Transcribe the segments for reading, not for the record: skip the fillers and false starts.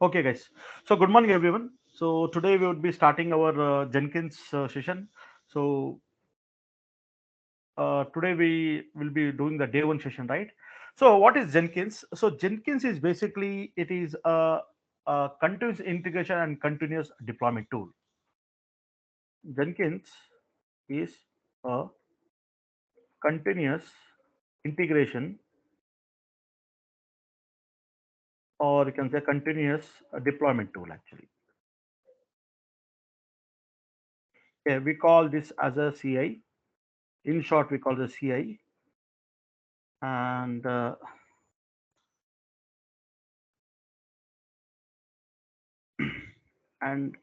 Okay, guys. So good morning, everyone. So today we would be starting our Jenkins session. So today we will be doing the day one session, right? So what is Jenkins? So Jenkins is basically it is a continuous integration and continuous deployment tool. Jenkins is a continuous integration, or you can say continuous deployment tool. Actually, yeah, we call this as a CI. In short, we call the CI, and and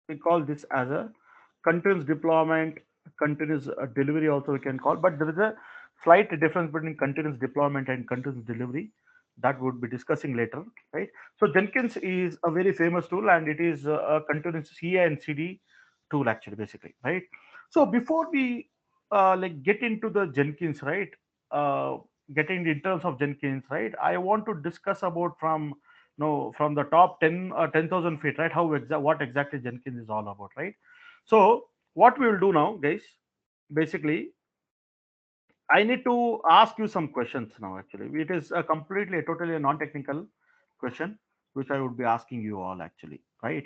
we call this as a continuous deployment, continuous delivery also we can call, but there is a slight difference between continuous deployment and continuous delivery that would be discussing later, right? So Jenkins is a very famous tool and it is a continuous CI and CD tool actually, basically, right? So before we like get into the Jenkins, right? Getting the details of Jenkins, right? I want to discuss about from no from the top 10 10,000 feet, right? What exactly Jenkins is all about, right? So what we will do now, guys, basically I need to ask you some questions now. Actually, it is a completely totally a non-technical question which I would be asking you all actually, right?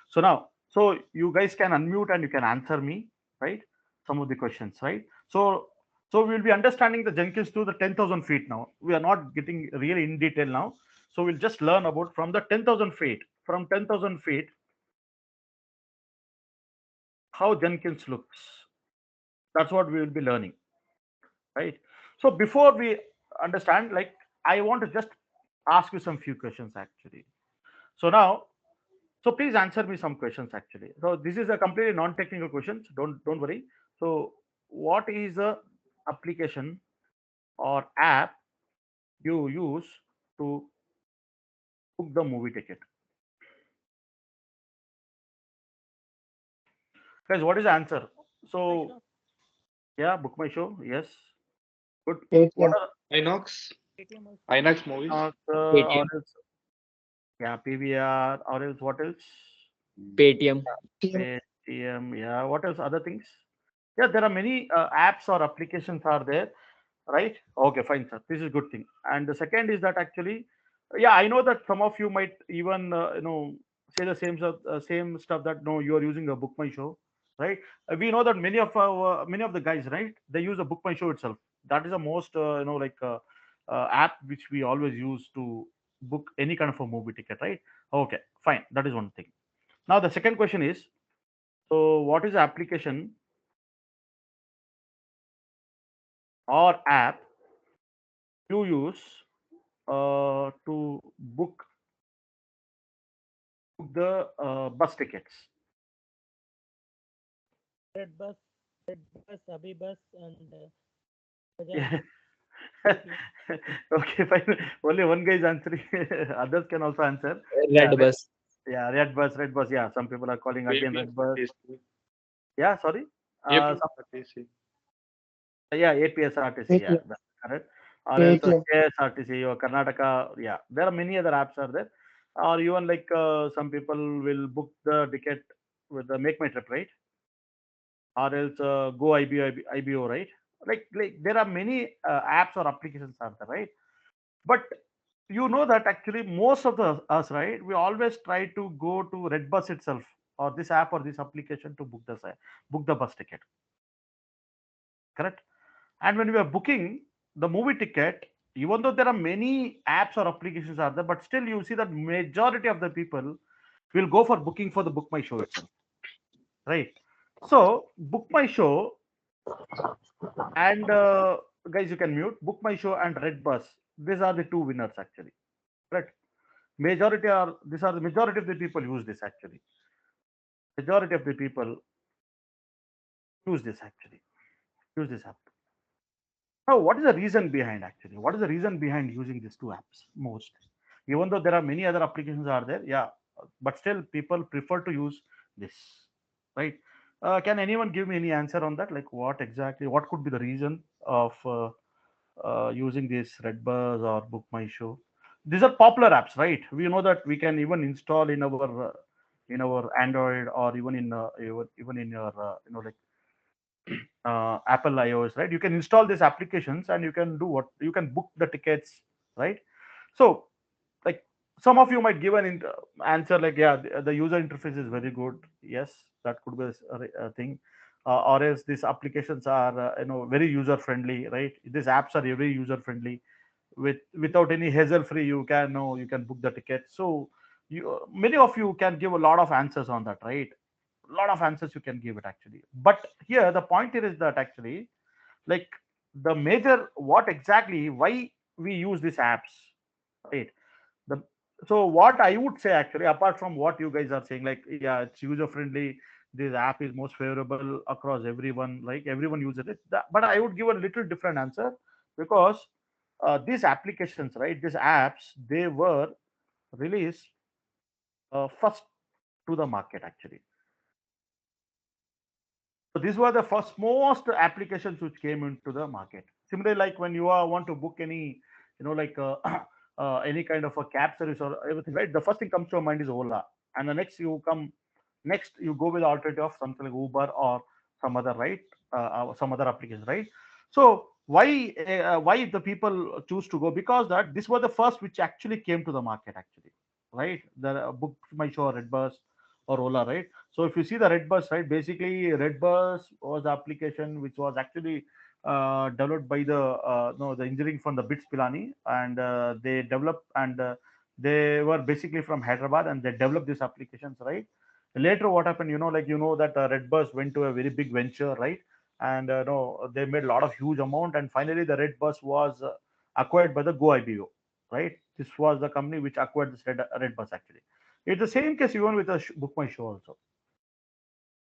So now, so you guys can unmute and you can answer me, right? Some of the questions, right? So we'll be understanding the Jenkins to the 10,000 feet now. We are not getting really in detail now. So we'll just learn about from the 10,000 feet. From 10,000 feet, how Jenkins looks. That's what we will be learning, right? So before we understand, like I want to just ask you some few questions actually. So now, so please answer me some questions actually. So this is a completely non-technical questions. Don't worry. So what is a application or app you use to book the movie ticket? Guys, what is the answer? So yeah, book my show. Yes, good. What ATM. are Inox, Inox movies, or Paytm. else? Yeah, PVR or else what else? Paytm. Paytm. Yeah, what else? Other things? Yeah, there are many apps or applications are there, right? Okay, fine, sir. This is good thing. And the second is that actually, yeah, I know that some of you might even say the same stuff that no, you are using a Book My Show, right? We know that many of the guys, right? They use a Book My Show itself. That is the most app which we always use to book any kind of a movie ticket, right? Okay, fine. That is one thing. Now the second question is, so what is the application or app you use to book the bus tickets? Red bus, red bus, Abhi bus, and Bajaj Yeah. PP. Okay, fine. Only one guy is answering. Others can also answer. Yeah, Red bus. yeah, red bus, red bus. Yeah, some people are calling again red bus. APSRTC, Yeah, sorry. APSRTC. Yeah, APSRTC. Yeah, ATM. that's correct. Or else ATM. KSRTC or Karnataka. Yeah, there are many other apps are there. Or even like some people will book the ticket with the Make My Trip, right? Or else Go IBO, right? Like there are many apps or applications are there, right? But you know that actually most of the us, right? We always try to go to Redbus itself or this app or this application to book the bus ticket, correct? And when we are booking the movie ticket, even though there are many apps or applications are there, but still you see that majority of the people will go for booking for the Book My Show itself, right? So Book My Show and guys, you can mute Book My Show and Redbus. These are the two winners actually, correct? Majority are these are the majority of the people use this actually. Majority of the people use this actually. Use this app. Now, what is the reason behind actually? What is the reason behind using these two apps most? Even though there are many other applications are there, yeah, but still people prefer to use this, right? Can anyone give me any answer on that? Like what exactly? What could be the reason of using this Redbuzz or Book My Show? these are popular apps, right? We know that we can even install in our Android, or even in even in your like Apple iOS, right? You can install these applications and you can do what, you can book the tickets, right? So like some of you might give an answer like, yeah, the user interface is very good. Yes, that could be a thing. Or else these applications are very user friendly, right? These apps are very user friendly, without any hassle free. You can know, you can book the ticket. So you, many of you can give a lot of answers on that, right? A lot of answers you can give it actually. But here the point here is that actually, like, the major, what exactly, why we use these apps, right? The So what I would say actually, apart from what you guys are saying, like, yeah, it's user friendly, this app is most favorable across everyone, like everyone uses it. But I would give a little different answer, because these applications, right, these apps, they were released first to the market actually. So these were the first most applications which came into the market. Similarly, like when you want to book any, like any kind of a cab service or everything, right? The first thing comes to your mind is Ola, and the next you go with the alternative of something like Uber or some other, right? Some other application, right? So why the people choose to go? Because that this was the first which actually came to the market actually, right? The book my show, Redbus or Ola, right? So if you see the Redbus, right, basically Redbus was the application which was actually developed by the no the engineering from the Bits Pilani, and they developed, and they were basically from Hyderabad, and they developed these applications, right? Later, what happened, like that Redbus went to a very big venture, right? And no, they made a lot of huge amount, and finally the Redbus was acquired by the Go IBO, right? This was the company which acquired this Redbus actually. It's the same case even with the Book My Show also,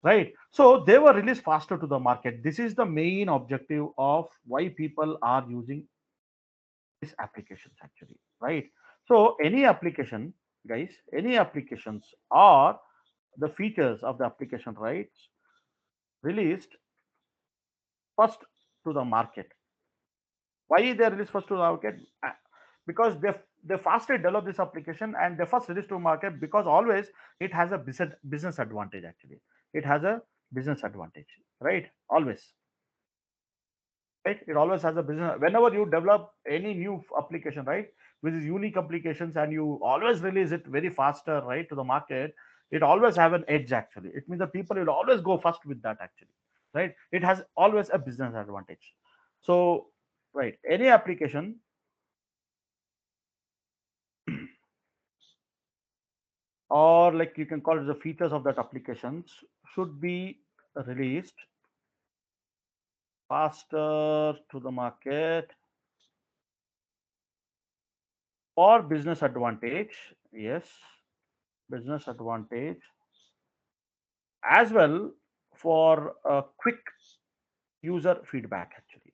right? So they were released faster to the market. This is the main objective of why people are using these applications actually, right? So any application, guys, any applications or the features of the application, right, released first to the market. Why they release first to the market? Because they faster develop this application and they first release to market, because always it has a business advantage actually. It has a business advantage, right? Always, right? It always has a business. Whenever you develop any new application, right, which is unique applications, and you always release it very faster, right, to the market, it always have an edge actually. It means the people will always go first with that actually, right? It has always a business advantage. So, right, any application or like you can call it the features of that applications should be released faster to the market for business advantage. Yes, business advantage, as well for a quick user feedback actually,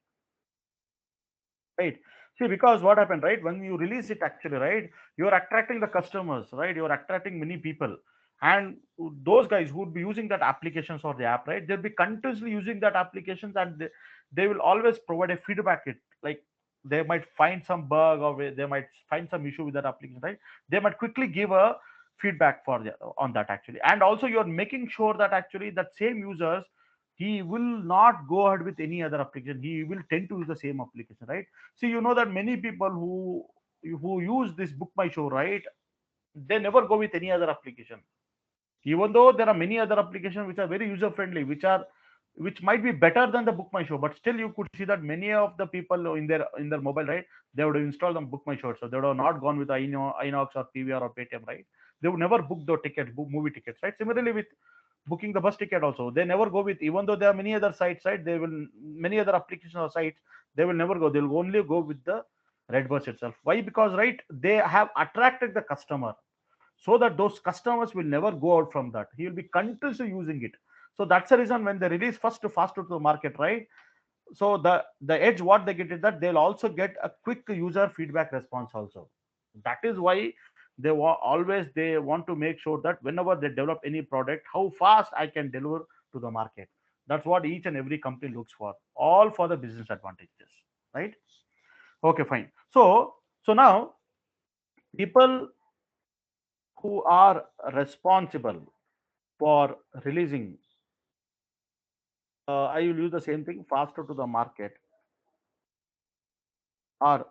right? See, because what happened, right, when you release it actually, right, you're attracting the customers, right, you're attracting many people, and those guys who would be using that applications or the app, right, they'll be continuously using that applications, and they will always provide a feedback. It like they might find some bug, or they might find some issue with that application, right? They might quickly give a feedback for on that actually. And also you're making sure that actually that same users, he will not go ahead with any other application, he will tend to use the same application, right? So you know that many people who use this Book My Show, right, they never go with any other application, even though there are many other applications which are very user friendly, which might be better than the Book My Show. But still you could see that many of the people in their mobile, right, they would install the Book My Show, so they would have not gone with Inox or PVR or Paytm, right? They would never book the tickets, book movie tickets, right? Similarly with booking the bus ticket also, they never go with, even though there are many other sites, right, they will, many other applications or sites, they will never go, they'll only go with the Red Bus itself. Why? Because, right, they have attracted the customer, so that those customers will never go out from that, he will be continuously using it. So that's the reason when they release first to faster to the market, right? So the edge what they get is that they'll also get a quick user feedback response also. That is why always they want to make sure that whenever they develop any product, how fast I can deliver to the market. That's what each and every company looks for, all for the business advantages, right? Okay, fine. So now people who are responsible for releasing, I will use the same thing, faster to the market, are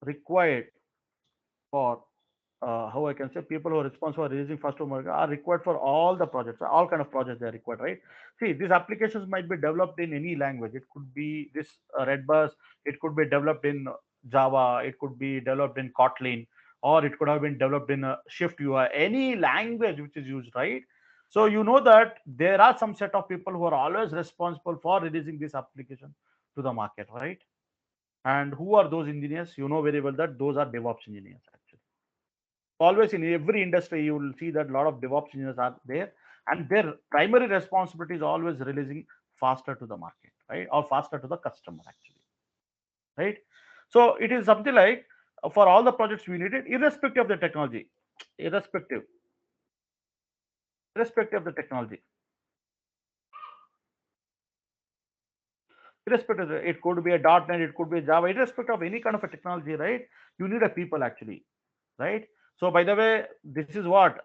required for how I can say, people who are responsible for releasing fast to market are required for all the projects, all kind of projects they are required, right? See, these applications might be developed in any language. It could be this Red Bus, it could be developed in Java, it could be developed in Kotlin, or it could have been developed in Shift UI, any language which is used, right? So you know that there are some set of people who are always responsible for releasing this application to the market, right? And who are those engineers? You know very well that those are DevOps engineers actually. Always in every industry you will see that a lot of DevOps engineers are there, and their primary responsibility is always releasing faster to the market, right, or faster to the customer actually, right? So it is something like, for all the projects we needed, irrespective of the technology, irrespective irrespective of the technology, irrespective of it could be a .NET, it could be a Java, irrespective of any kind of a technology, right? You need a people actually, right? So by the way, this is what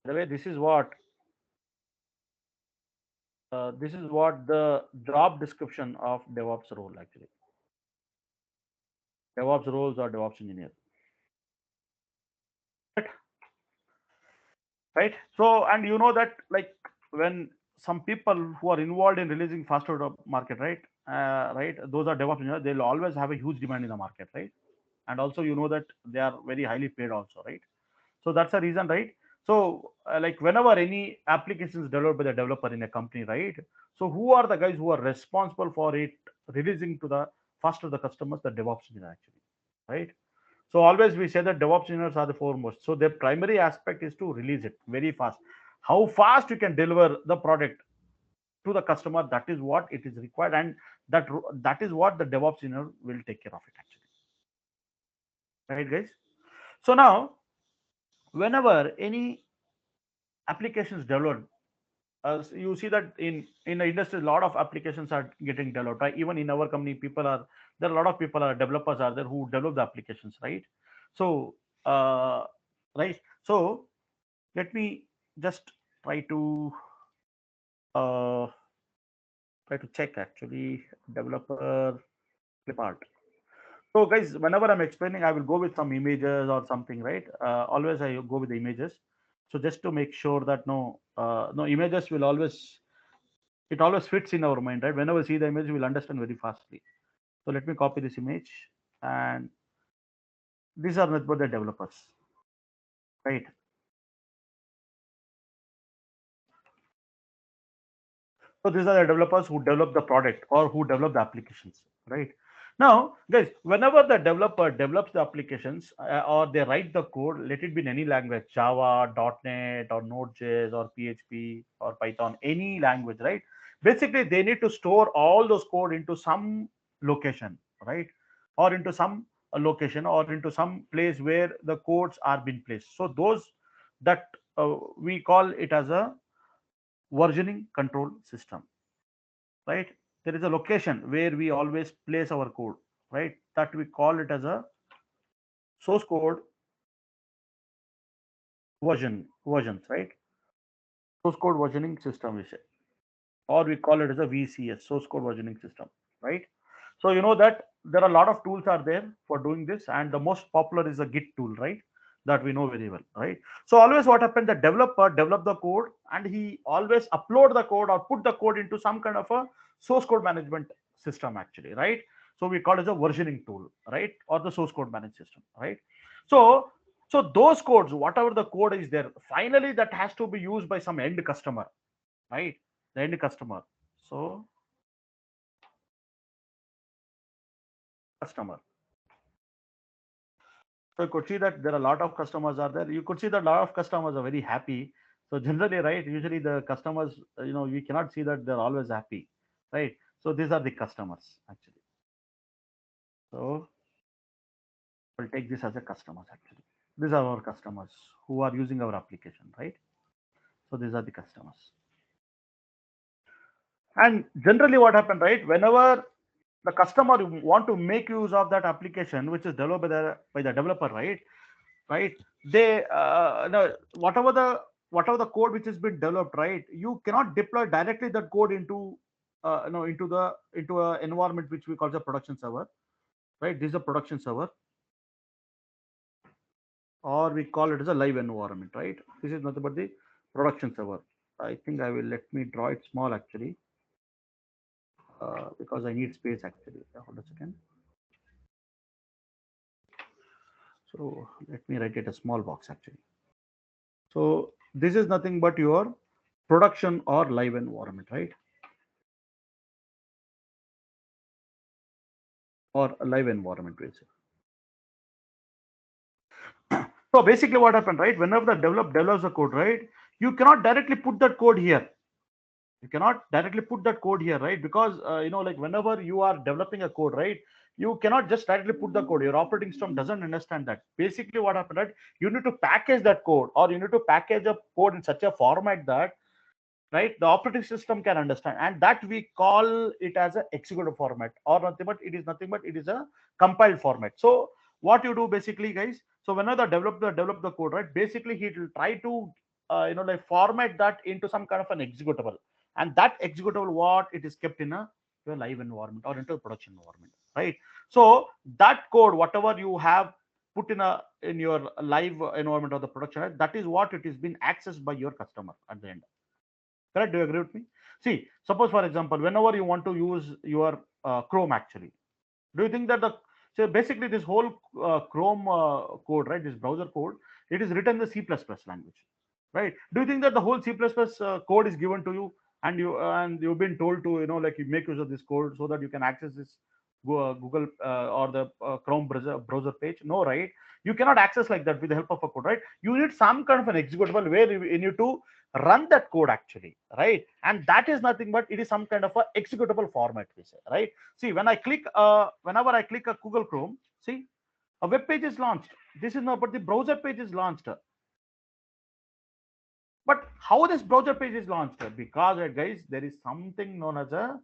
this is what the job description of DevOps role actually. DevOps roles or DevOps engineer, right? So, and you know that, like, when some people who are involved in releasing faster to market, right? Right, those are DevOps engineers. They'll always have a huge demand in the market, right? And also, you know that they are very highly paid, also, right? So that's the reason, right? So, like, whenever any application is developed by the developer in a company, right? So, who are the guys who are responsible for it releasing to the faster the customers? The DevOps engineer actually, right? So always we say that DevOps engineers are the foremost. So their primary aspect is to release it very fast. How fast you can deliver the product to the customer, that is what it is required, and that is what the DevOps engineer will take care of it actually. Right, guys? So now, whenever any application is developed, you see that in the industry, a lot of applications are getting developed. Right? Even in our company, people are there. A lot of people are developers are there who develop the applications, right? So, right. So let me just try to uh, check actually developer clip art. So guys, whenever I'm explaining, I will go with some images or something, right? Always I go with the images. So just to make sure that no images will always, it always fits in our mind, right? Whenever we see the image, we'll understand very fastly. So let me copy this image, and these are not the developers, right? So these are the developers who develop the product or who develop the applications, right? Now, guys, whenever the developer develops the applications or they write the code, let it be in any language, Java, .NET, or Node.js, or PHP, or Python, any language, right? Basically, they need to store all those code into some location, right? Or into some location or into some place where the codes are being placed. So those that we call it as a versioning control system, right? There is a location where we always place our code, right? That we call it as a source code versions, right? Source code versioning system, we say, or we call it as a VCS, source code versioning system, right? So you know that there are a lot of tools are there for doing this, and the most popular is a Git tool, right? That we know very well, right? So always what happens, the developer develop the code and he always upload the code or put the code into some kind of a source code management system actually, right? So we call it as a versioning tool, right? Or the source code management system, right? So those codes, whatever the code is there, finally that has to be used by some end customer, right? The end customer. So customer. So you could see that there are a lot of customers are there. You could see that a lot of customers are very happy. So generally, right, usually the customers, we cannot see that they're always happy, right? So these are the customers actually. So we'll take this as a customers actually. These are our customers who are using our application, right? So these are the customers. And generally what happened, right? Whenever the customer want to make use of that application which is developed by the developer, right? They no, whatever the code which has been developed, right? You cannot deploy directly that code into no into a environment which we call the production server, right? This is a production server, or we call it as a live environment, right? This is nothing but the production server. I think I will let me draw it small actually, because I need space actually. Hold a second. So let me write it a small box actually. So this is nothing but your production or live environment, right? Or a live environment, we'll say. So basically what happened, right? Whenever the develops the code, right? You cannot directly put that code here. You cannot directly put that code here, right? Because like whenever you are developing a code, right? You cannot just directly put the code. Your operating system doesn't understand that. Basically what happened, right? You need to package that code, or you need to package a code in such a format that, right, the operating system can understand, and that we call it as a executable format, or nothing but it is nothing but it is a compiled format. So what you do basically, guys, so whenever the developer develop the code, right, basically he will try to like format that into some kind of an executable, and that executable, what it is kept in a your live environment or into a production environment, right? So that code, whatever you have put in your live environment or the production, right, that is what it is being accessed by your customer at the end. Correct? Do you agree with me? See, suppose for example, whenever you want to use your Chrome, actually, do you think that the so basically this whole Chrome code, right? This browser code, it is written in the C++ language, right? Do you think that the whole C++ code is given to you, and you've been told to like you make use of this code so that you can access this Google or the Chrome browser page? No, right? You cannot access like that with the help of a code, right? You need some kind of an executable where you need to run that code actually, right? And that is nothing but it is some kind of a executable format, we say, right? See, when I click whenever I click a Google Chrome, see, a web page is launched. This is not, but the browser page is launched. But how this browser page is launched? Because guys, there is something known as a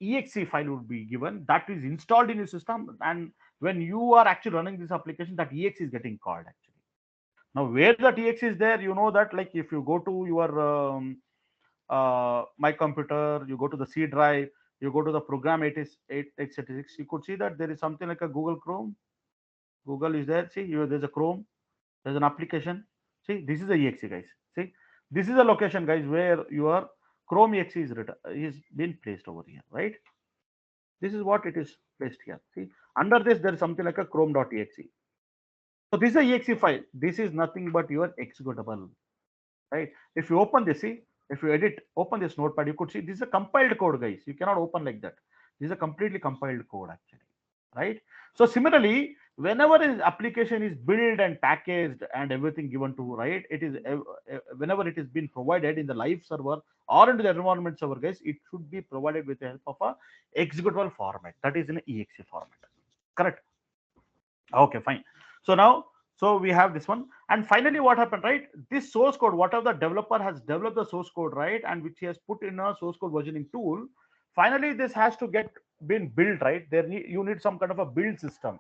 exe file would be given that is installed in your system, and when you are actually running this application, that exe is getting called actually. Now, where that exe is there, you know that, like if you go to your my computer, you go to the C drive, you go to the program 886, you could see that there is something like a Google Chrome. Google is there. See, there's a Chrome, there's an application. See, this is the exe, guys. See, this is the location, guys, where your Chrome exe is written, is been placed over here, right? This is what it is placed here. See, under this there is something like a chrome.exe. So this is a exe file. This is nothing but your executable, right? If you open this, see, if you open this notepad, you could see this is a compiled code, guys. You cannot open like that. This is a completely compiled code actually, right? So similarly, whenever an application is built and packaged and everything given to, right, it is whenever it is been provided in the live server or into the environment server, guys, it should be provided with the help of a executable format, that is in exe format. Correct? Okay, fine. So now, so we have this one, and finally, what happened, right? This source code, whatever the developer has developed the source code, right, and which he has put in a source code versioning tool. Finally, this has to get been built, right? You need some kind of a build system.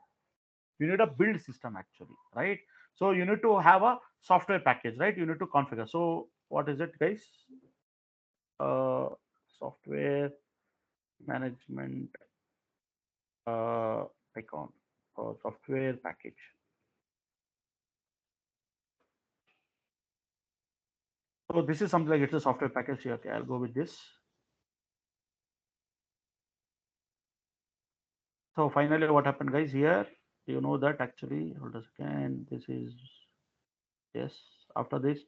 You need a build system actually, right? So you need to have a software package, right? You need to configure. So what is it, guys? Uh, Software management icon or software package. So this is something like it's a software package here. Okay, I'll go with this. So finally, what happened, guys? Here, you know that actually. Hold a second. This is yes. After this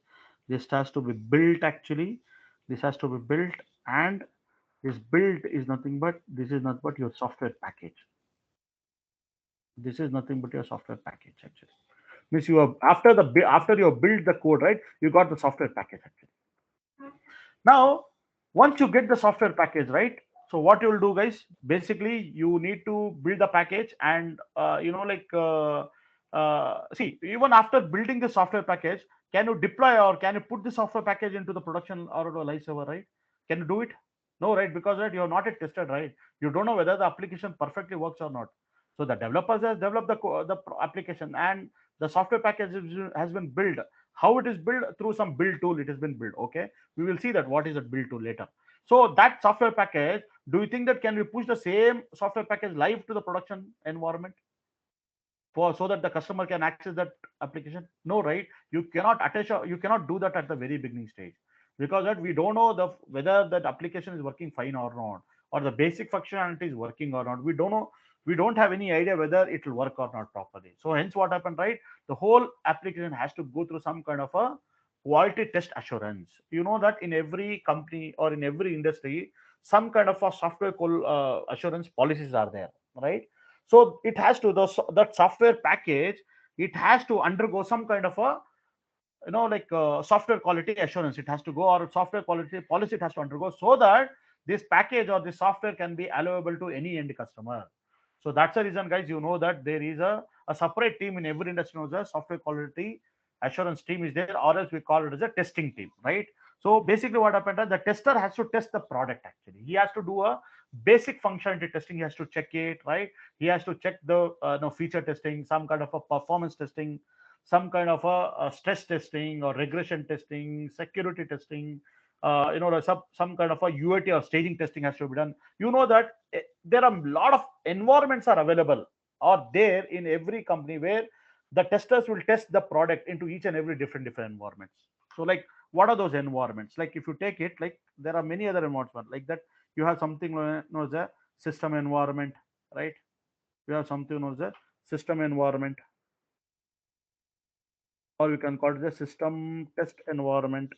has to be built actually. This has to be built, and this build is nothing but this is not but your software package. This is nothing but your software package actually. Means you have after you have built the code, right? You got the software package actually. Now, once you get the software package, right? So what you will do, guys? Basically, you need to build the package, and see, even after building the software package, can you deploy or can you put the software package into the production or a live server, right? Can you do it? No, right? Because right, you have not yet tested, right? You don't know whether the application perfectly works or not. So the developers has developed application, and the software package has been built. How it is built? Through some build tool it has been built. Okay, we will see that what is that build tool later. So that software package, do you think that can we push the same software package live to the production environment for so that the customer can access that application? No, right? You cannot attach, you cannot do that at the very beginning stage, because that we don't know the whether that application is working fine or not, or the basic functionality is working or not. We don't know. We don't have any idea whether it will work or not properly. So hence what happened, right? The whole application has to go through some kind of a quality test assurance. You know that in every company or in every industry, some kind of a software assurance policies are there, right? So it has to that software package, it has to undergo some kind of a, like software quality assurance. It has to go, or software quality policy it has to undergo, so that this package or this software can be allowable to any end customer. So that's the reason, guys, you know that there is a separate team in every industry. Knows the software quality assurance team is there, or else we call it as a testing team, right? So basically what happened is the tester has to test the product. Actually, he has to do a basic functionality testing. He has to check it, right? He has to check the no feature testing, some kind of a performance testing, some kind of a stress testing or regression testing, security testing, some kind of a UAT or staging testing has to be done. You know that there are a lot of environments are available or there in every company where the testers will test the product into each and every different environments. So like, what are those environments? Like if you take it, like there are many other environments like that. You have something known as a system environment, right? You have something known as a system environment, or you can call it the system test environment,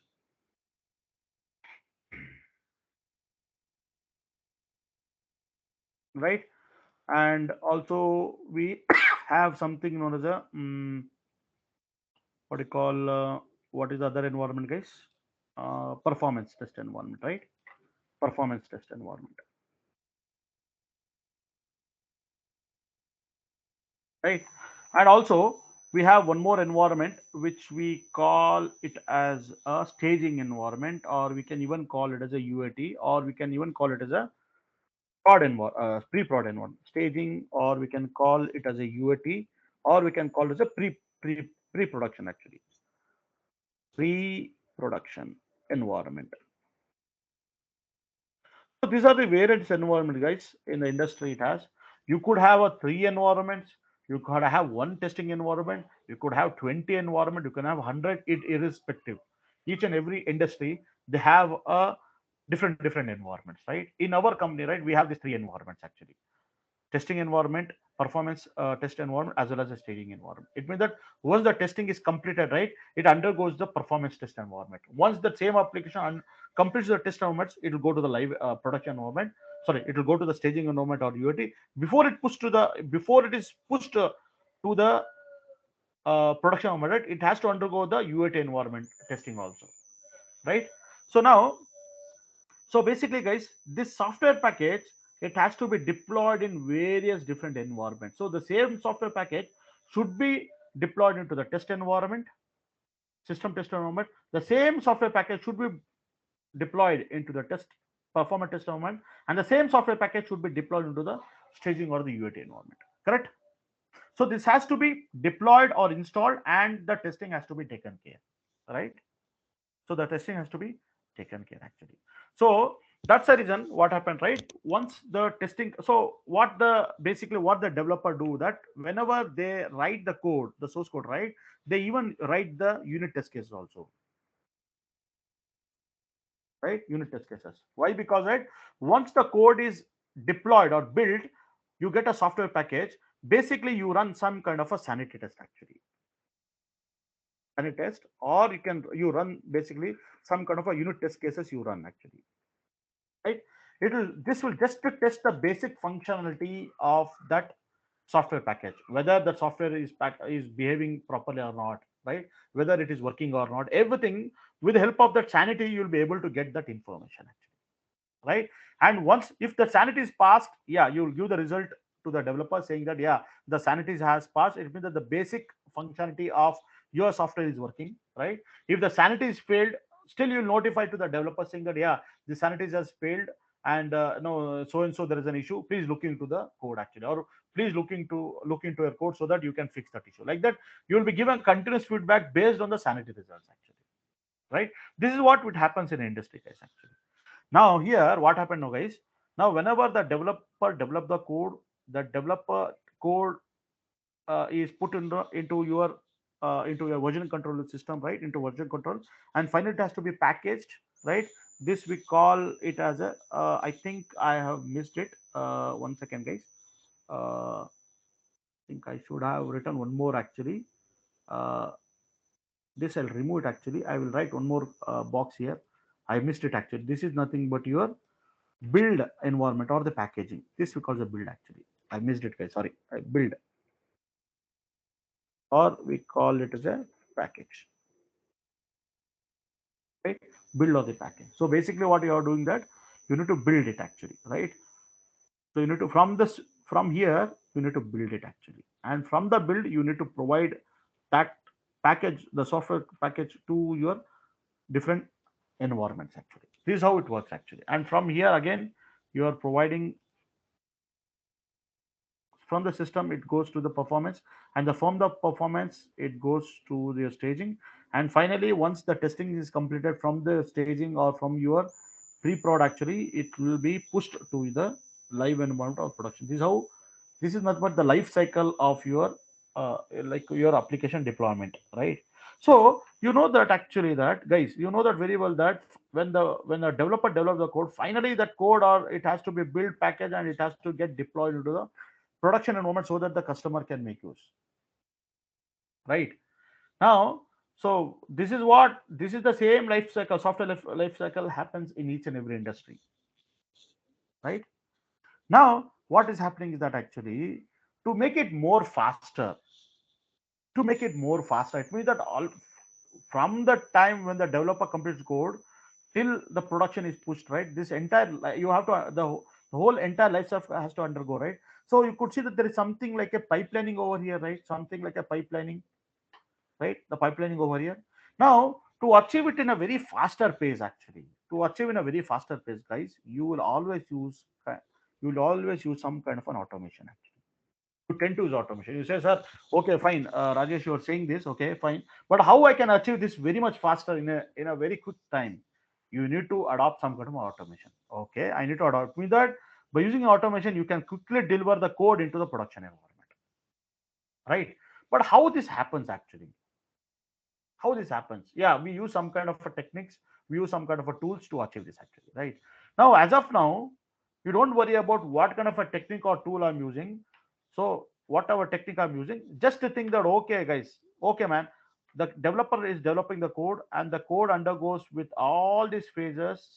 right? And also we have something known as a what do you call what is the other environment, guys? Performance test environment, right? Performance test environment, right? And also we have one more environment which we call it as a staging environment, or we can even call it as a UAT, or we can even call it as a pre-prod environment, staging, or we can call it as a UAT, or we can call it as a pre-production, actually, pre-production environment. So these are the various environment, guys, in the industry. It has, you could have a three environments, you could have one testing environment, you could have 20 environment, you can have 100. It irrespective, each and every industry they have a different environments, right? In our company, right, we have these three environments actually: testing environment, performance test environment, as well as a staging environment. It means that once the testing is completed, right, it undergoes the performance test environment. Once the same application completes the test environments, it will go to the live production environment. Sorry, it will go to the staging environment or UAT. Before it is pushed to the production environment, right, it has to undergo the UAT environment testing also, right? So now, so basically, guys, this software package, it has to be deployed in various different environments. So the same software package should be deployed into the test environment, system test environment. The same software package should be deployed into the test performance test environment, and the same software package should be deployed into the staging or the UAT environment. Correct? So this has to be deployed or installed, and the testing has to be taken care, right? So the testing has to be taken care actually. So that's the reason what happened, right? Once the testing, so what the basically what the developer do, that whenever they write the code, the source code, right, they even write the unit test cases also, right? Unit test cases. Why? Because, right, once the code is deployed or built, you get a software package. Basically you run some kind of a sanity test actually, sanity test, or you run basically some kind of a unit test cases you run actually, right? This will just to test the basic functionality of that software package, whether the software is behaving properly or not, right? Whether it is working or not, everything. With the help of that sanity, you'll be able to get that information actually, right? And once, if the sanity is passed, yeah, you'll give the result to the developer saying that, yeah, the sanity has passed. It means that the basic functionality of your software is working, right? If the sanity is failed, still you'll notify to the developer saying that, yeah, the sanity has failed, and no, so and so there is an issue, please look into the code actually, or please look into your code so that you can fix that issue. Like that, you will be given continuous feedback based on the sanity results actually, right? This is what would happens in industry, guys, actually. Now here what happened now, guys? Now whenever the developer develop the code, the developer code is put into your version control system, right? Into version control, and finally it has to be packaged, right? This we call it as a I think I have missed it. One second, guys. I think I should have written one more actually. Uh, this I'll remove it actually. I will write one more box here. I missed it actually. This is nothing but your build environment or the packaging. This we call the build actually. I missed it, guys. Sorry. Build, or we call it as a package, right? Build of the package. So basically what you are doing that you need to build it actually, right? So you need to from here you need to build it actually, and from the build you need to provide that package, the software package, to your different environments actually. This is how it works actually. And from here again you are providing, from the system it goes to the performance, and from the performance it goes to the staging, and finally once the testing is completed from the staging or from your pre-prod actually, it will be pushed to the live environment of production. This is how, this is not but the life cycle of your like your application deployment, right? So you know that actually, that guys, you know that very well, that when the developer develops the code, finally that code, or it has to be built, packaged, and it has to get deployed into the production environment so that the customer can make use, right? Now, so this is the same life cycle, software life cycle happens in each and every industry, right? Now what is happening is that actually, to make it more faster, it means that all, from the time when the developer completes code till the production is pushed, right? This entire you have to the whole entire life cycle has to undergo, right? So you could see that there is something like a pipelining over here, right? Something like a pipelining, right? The pipelining over here. Now to achieve it in a very faster pace actually, to achieve in a very faster pace, guys, you will always use some kind of an automation actually. You tend to use automation. You say, sir, okay, fine, Rajesh, you're saying this, okay, fine, but how I can achieve this very much faster in a very quick time? You need to adopt some kind of automation. Okay, I need to adopt me that by using automation you can quickly deliver the code into the production environment, right? But how this happens actually, how this happens, yeah, we use some kind of a techniques, we use some kind of a tools to achieve this actually, right? Now as of now, you don't worry about what kind of a technique or tool I'm using. So whatever technique I'm using, just to think that, okay guys, okay man, the developer is developing the code, and the code undergoes with all these phases,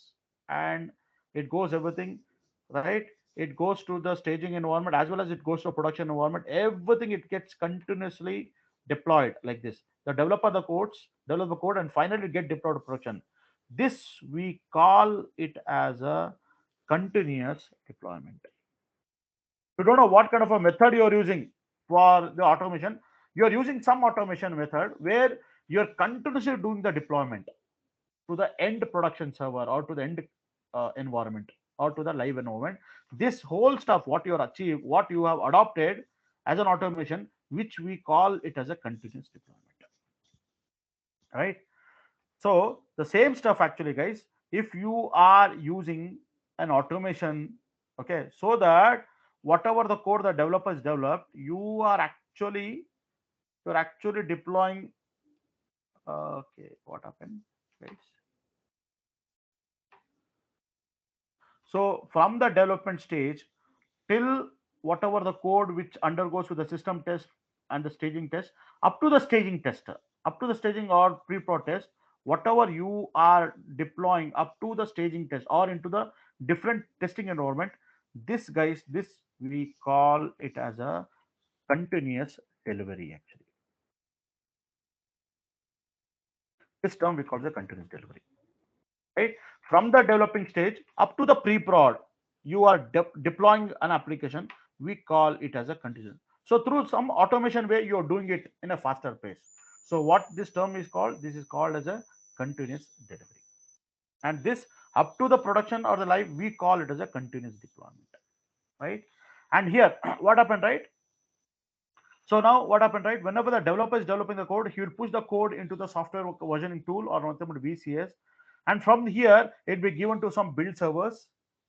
and it goes everything, right? It goes to the staging environment as well as it goes to production environment, everything it gets continuously deployed like this. The developer the codes develop the code and finally get deployed to production. This we call it as a continuous deployment. You don't know what kind of a method you are using for the automation. You are using some automation method where you are continuously doing the deployment to the end production server or to the end environment or to the live environment. This whole stuff, what you have achieved, what you have adopted as an automation, which we call it as a continuous deployment, right? So the same stuff actually, guys, if you are using an automation, okay, so that whatever the code the developers developed, you're actually deploying. Okay, what happened, guys? So from the development stage till whatever the code which undergoes with the system test and the staging test, up to the staging tester, up to the staging or pre-pro test, whatever you are deploying up to the staging test or into the different testing environment, this guys, this we call it as a continuous delivery actually. This term we call the continuous delivery, right? From the developing stage up to the pre-prod, you are deploying an application, we call it as a continuous. So through some automation way you are doing it in a faster pace. So what this term is called, this is called as a continuous delivery, And this up to the production or the live, we call it as a continuous deployment, right? And here, what happened, right? So now what happened, right? Whenever the developer is developing the code, he will push the code into the software versioning tool or nothing but VCS. And from here, it will be given to some build servers,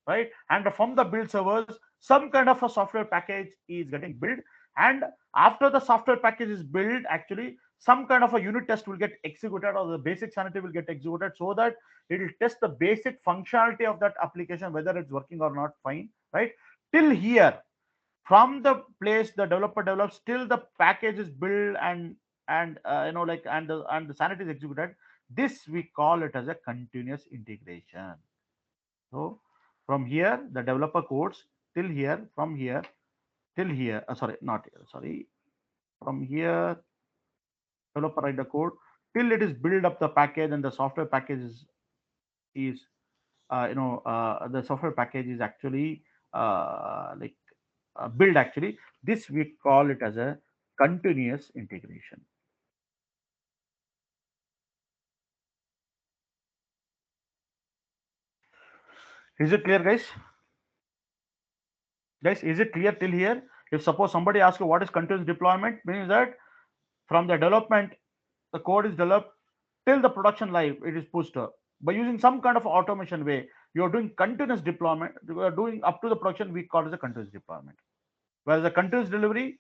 right? And from the build servers, some kind of a software package is getting built. And after the software package is built, actually, some kind of a unit test will get executed or the basic sanity will get executed so that it will test the basic functionality of that application, whether it's working or not, fine, right? Till here, from the place the developer develops till the package is built and the sanity is executed, this we call it as a continuous integration. So from here the developer codes till here, from here till here, sorry, not here, sorry, from here developer write the code till it is build up the package and the software package is the software package is actually build, actually, this we call it as a continuous integration. Is it clear, guys, is it clear till here? If suppose somebody asks you what is continuous deployment, means that from the development the code is developed till the production live, it is pushed by using some kind of automation way. You are doing continuous deployment, you are doing up to the production, we call it as a continuous deployment. Whereas the continuous delivery,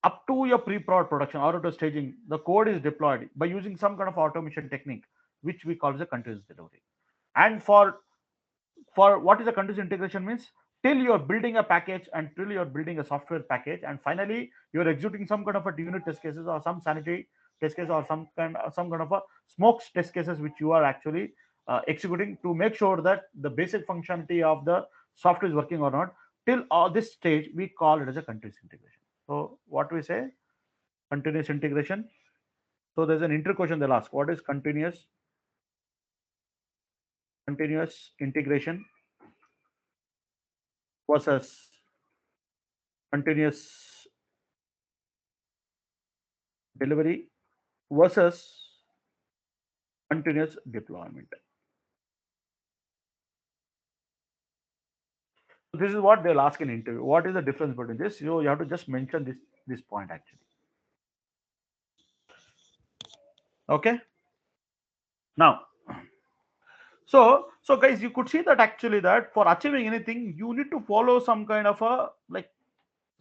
up to your pre-prod production or to staging, the code is deployed by using some kind of automation technique, which we call as a continuous delivery. And for what is a continuous integration means, till you're building a package and till you're building a software package, and finally you're executing some kind of a unit test cases or some sanity test case or some kind of a smokes test cases, which you are actually executing to make sure that the basic functionality of the software is working or not. Till this stage, we call it as a continuous integration. So what we say, continuous integration. So there's an intro question they'll ask, what is continuous integration versus continuous delivery versus continuous deployment. So this is what they'll ask in interview. What is the difference between this? So you have to just mention this point, actually. Okay. Now, so guys, you could see that actually that for achieving anything, you need to follow some kind of a like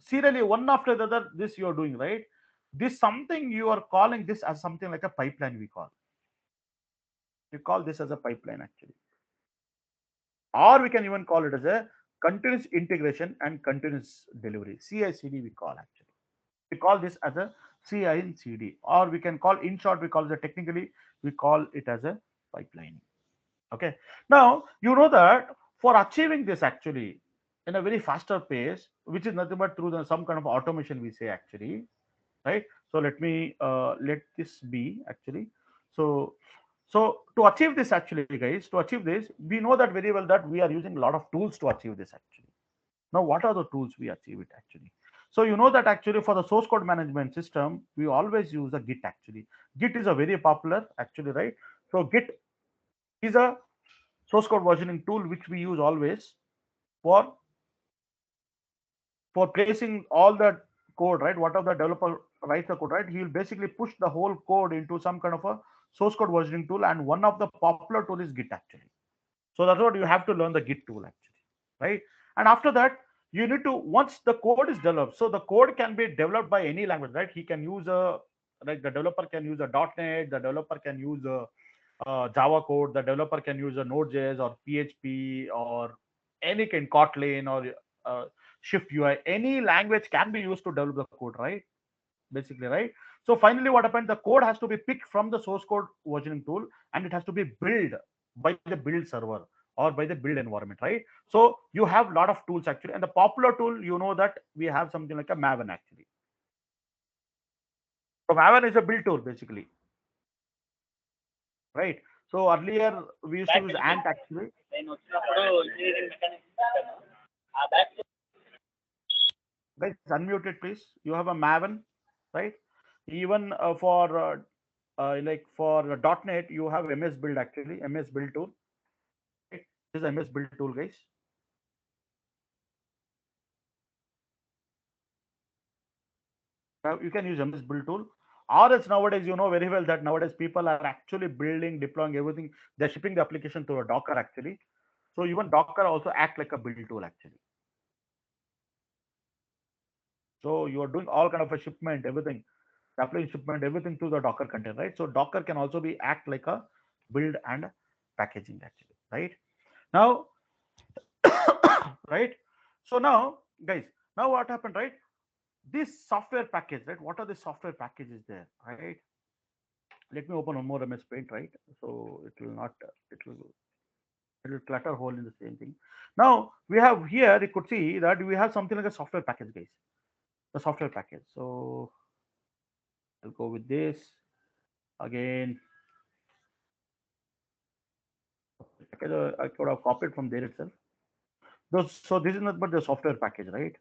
serially one after the other. This you are doing, right. This something you are calling this as something like a pipeline. We call this as a pipeline, actually, or we can even call it as a continuous integration and continuous delivery, CI/CD. We call, actually, we call this as a CI/CD, or we can call, in short, we call it technically, we call it as a pipeline. Okay. Now you know that for achieving this, actually, in a very faster pace, which is nothing but through some kind of automation, we say, actually, right. So let this be, actually. So so to achieve this, actually, guys, to achieve this, we know that very well that we are using a lot of tools to achieve this, actually. Now what are the tools we achieve it, actually? So you know that actually for the source code management system, we always use a Git, actually. Git is a very popular, actually, right. So Git is a source code versioning tool which we use always for placing all the code, right. Whatever the developer writes the code, right, he will basically push the whole code into some kind of a source code versioning tool, and one of the popular tool is Git, actually. So that's what you have to learn, the Git tool, actually, right. And after that, you need to, once the code is developed, so the code can be developed by any language, right. He can use a, like, the developer can use a .NET, the developer can use a Java code, the developer can use a Node.js or PHP or any kind, Kotlin or Shift UI. Any language can be used to develop the code, right? Basically, right? So finally, what happened? The code has to be picked from the source code versioning tool, and it has to be built by the build server or by the build environment, right? So you have a lot of tools, actually, and the popular tool, you know that we have something like a Maven, actually. So Maven is a build tool, basically, right? So earlier we used to use Ant, actually. Guys, unmute it, please. You have a Maven, right? Even for like for .NET, you have MS Build, actually, MS Build tool. This is MS build tool, guys. You can use MS build tool. Or else nowadays, you know very well that nowadays people are actually building, deploying everything. They're shipping the application to a Docker actually. So even Docker also act like a build tool actually. So you are doing all kind of a shipment, everything, the application shipment, everything to the Docker container, right? So Docker can also be act like a build and packaging actually, right? Now, right? So now, guys, now what happened, right? This software package, right? What are the software packages there, right? Let me open one more MS Paint, right? So it will not, it will, it will clutter hole in the same thing. Now we have here, you could see that we have something like a software package, guys. The software package. So I'll go with this again. I could have copied from there itself. So this is not but the software package, right?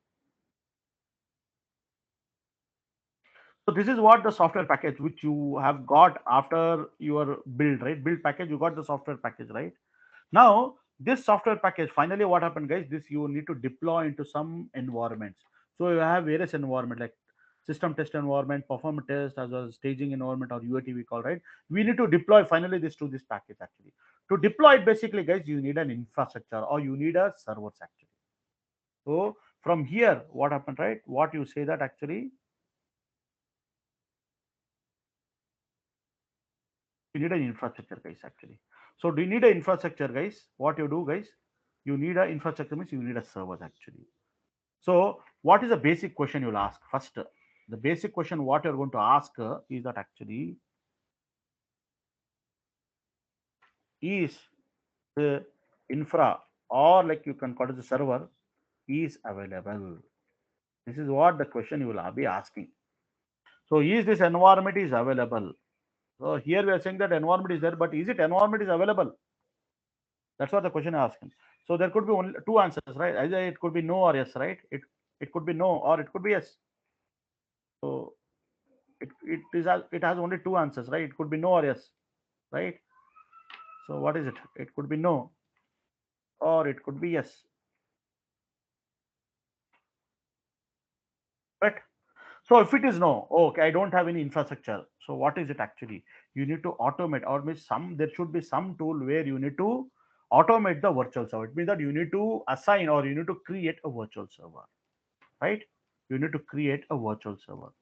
So this is what the software package which you have got after your build, right? Build package, you got the software package, right? Now, this software package, finally what happened, guys, this you need to deploy into some environments. So you have various environment like system test environment, performance test, as well as staging environment or UAT we call, right? We need to deploy finally this to this package actually. To deploy it, basically, guys, you need an infrastructure or you need a servers actually. So from here, what happened, right? What you say that actually you need an infrastructure, guys, actually. So do you need an infrastructure, guys? What you do, guys? You need an infrastructure means you need a servers actually. So what is the basic question you'll ask first? The basic question what you're going to ask is that actually is the infra or like you can call it the server is available. This is what the question you will be asking. So is this environment is available? So here we are saying that environment is there, but is it environment is available? That's what the question is asking. So there could be only two answers, right? Either it could be no or yes, right? It could be no or it could be yes. So it has only two answers, right? It could be no or yes, right? So what is it? It could be no or it could be yes. Right? So if it is no, okay, I don't have any infrastructure. So what is it actually? You need to automate or means there should be some tool where you need to automate the virtual server. It means that you need to assign or you need to create a virtual server, right? You need to create a virtual server.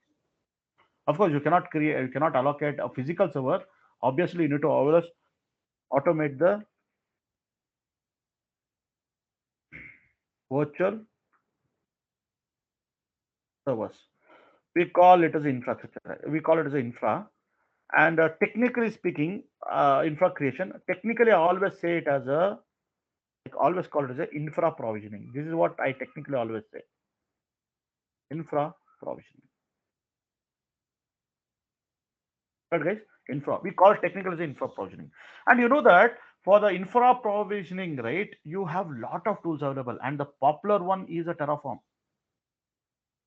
Of course, you cannot allocate a physical server. Obviously, you need to always automate the virtual servers. We call it as infrastructure. We call it as infra. And technically speaking, infra creation. Technically, I always say it as a like always call it as a infra provisioning. This is what I technically always say. Infra provisioning. Right, guys? Infra. We call it technically as infra provisioning. And you know that for the infra provisioning, right, you have lot of tools available, and the popular one is a Terraform.